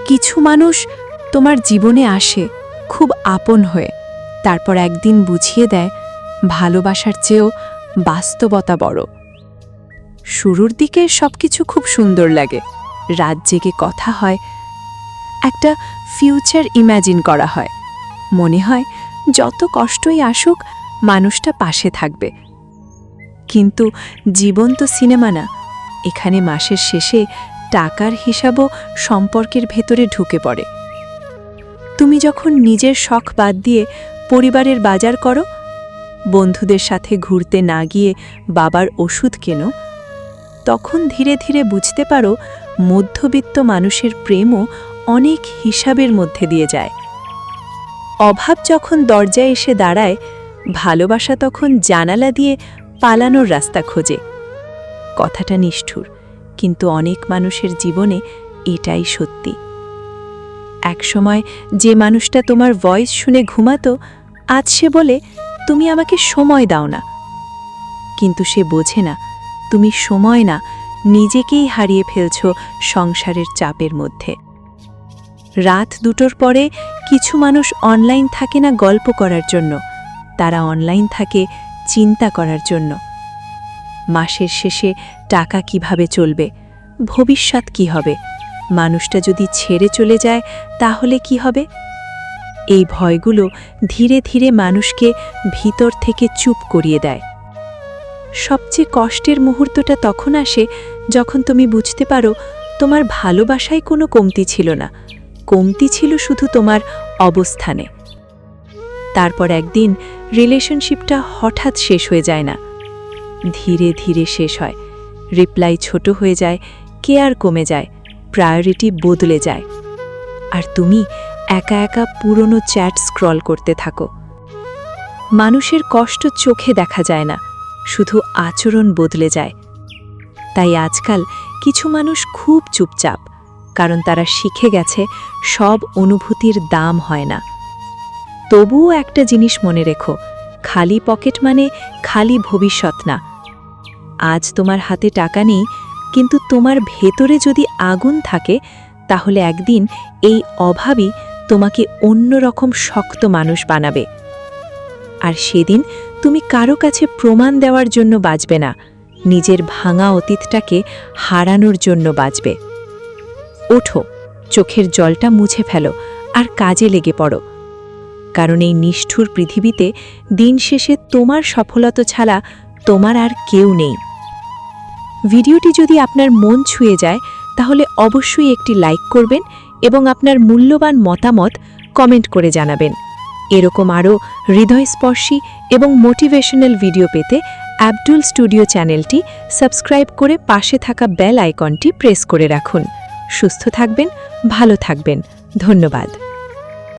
কিছু মানুষ তোমার জীবনে আসে খুব আপন হয়ে, তারপর একদিন বুঝিয়ে দেয় ভালোবাসার চেয়েও বাস্তবতা বড়। শুরুর দিকে সবকিছু খুব সুন্দর লাগে, রাত জেগে কথা হয়, একটা ফিউচার ইম্যাজিন করা হয়, মনে হয় যত কষ্টই আসুক মানুষটা পাশে থাকবে। কিন্তু জীবন তো সিনেমা না, এখানে মাসের শেষে টাকার হিসাবও সম্পর্কের ভেতরে ঢুকে পড়ে। তুমি যখন নিজের শখ বাদ দিয়ে পরিবারের বাজার করো, বন্ধুদের সাথে ঘুরতে না গিয়ে বাবার ওষুধ কেনো, তখন ধীরে ধীরে বুঝতে পারো মধ্যবিত্ত মানুষের প্রেমও অনেক হিসাবের মধ্যে দিয়ে যায়। অভাব যখন দরজায় এসে দাঁড়ায়, ভালোবাসা তখন জানালা দিয়ে পালানোর রাস্তা খোঁজে। কথাটা নিষ্ঠুর, কিন্তু অনেক মানুষের জীবনে এটাই সত্যি। একসময় যে মানুষটা তোমার ভয়েস শুনে ঘুমাতো, আজ সে বলে তুমি আমাকে সময় দাও না। কিন্তু সে বোঝে না তুমি সময় না, নিজেকেই হারিয়ে ফেলছো সংসারের চাপের মধ্যে। রাত 2টোর পরে কিছু মানুষ অনলাইন থাকে না গল্প করার জন্য, তারা অনলাইন থাকে চিন্তা করার জন্য। মাসের শেষে টাকা কিভাবে চলবে, ভবিষ্যৎ কি হবে, মানুষটা যদি ছেড়ে চলে যায় তাহলে কি হবে? এই ভয়গুলো ধীরে ধীরে মানুষকে ভিতর থেকে চুপ করিয়ে দেয়। সবচেয়ে কষ্টের মুহূর্তটা তখন আসে যখন তুমি বুঝতে পারো তোমার ভালোবাসায় কোনো কমতি ছিল না, কমতি ছিল শুধু তোমার অবস্থানে। তারপর একদিন রিলেশনশিপটা হঠাৎ শেষ হয়ে যায় না, ধীরে ধীরে শেষ হয়। রিপ্লাই ছোট হয়ে যায়, কেয়ার কমে যায়, প্রায়োরিটি বদলে যায়। আর তুমি একা একা পুরনো চ্যাট স্ক্রল করতে থাকো। মানুষের কষ্ট চোখে দেখা যায় না, শুধু আচরণ বদলে যায়। তাই আজকাল কিছু মানুষ খুব চুপচাপ, কারণ তারা শিখে গেছে সব অনুভূতির দাম হয় না। তবুও একটা জিনিস মনে রেখো, খালি পকেট মানে খালি ভবিষ্যৎ না। আজ তোমার হাতে টাকা নেই, কিন্তু তোমার ভেতরে যদি আগুন থাকে, তাহলে একদিন এই অভাবই তোমাকে অন্যরকম শক্ত মানুষ বানাবে। আর সেদিন তুমি কারো কাছে প্রমাণ দেওয়ার জন্য বাঁচবে না, নিজের ভাঙা অতীতটাকে হারানোর জন্য বাঁচবে। ওঠো, চোখের জলটা মুছে ফেলো আর কাজে লেগে পড়ো, কারণ এই নিষ্ঠুর পৃথিবীতে দিন শেষে তোমার সফলতা ছাড়া তোমার আর কেউ নেই। ভিডিওটি যদি আপনার মন ছুঁয়ে যায় তাহলে অবশ্যই একটি লাইক করবেন এবং আপনার মূল্যবান মতামত কমেন্ট করে জানাবেন। এরকম আরও হৃদয়স্পর্শী এবং মোটিভেশনাল ভিডিও পেতে আব্দুল স্টুডিও চ্যানেলটি সাবস্ক্রাইব করে পাশে থাকা বেল আইকনটি প্রেস করে রাখুন। সুস্থ থাকবেন, ভালো থাকবেন। ধন্যবাদ।